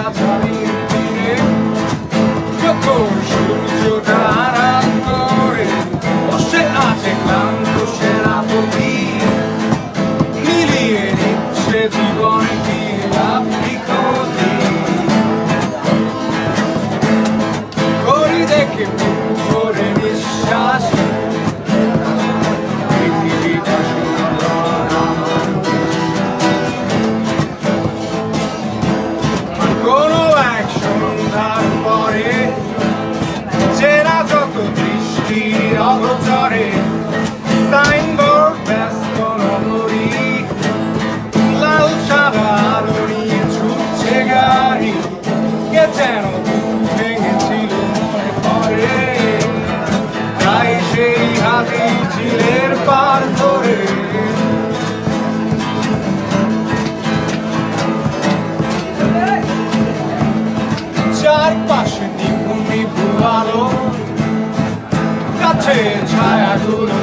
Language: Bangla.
গাছালির তীরে যখন সূর্যটা আরাম করে বসে আছে ক্লান্ত সেনাপতি মিলিয়ে নিচ্ছে জীবন কি লাভি ক্ষতি ঘড়ি দেখে করে নিঃশ্বাস পৃথিবীটা সুন্দর আমার কোনো এক সন্ধ্যার পরে চেনা যত দৃষ্টির অগোচরে সাইনবোর্ড ব্যস্ত নগরী লাল সাদা আলো নিয়ে ছুটছে গাড়ি কে যেন ভেঙেছিল মনে পড়ে তাই সেই হাতি ঝিলের পার ধরে চারপাশে নিভু নিভু আলো কাছে ছায়াগুলো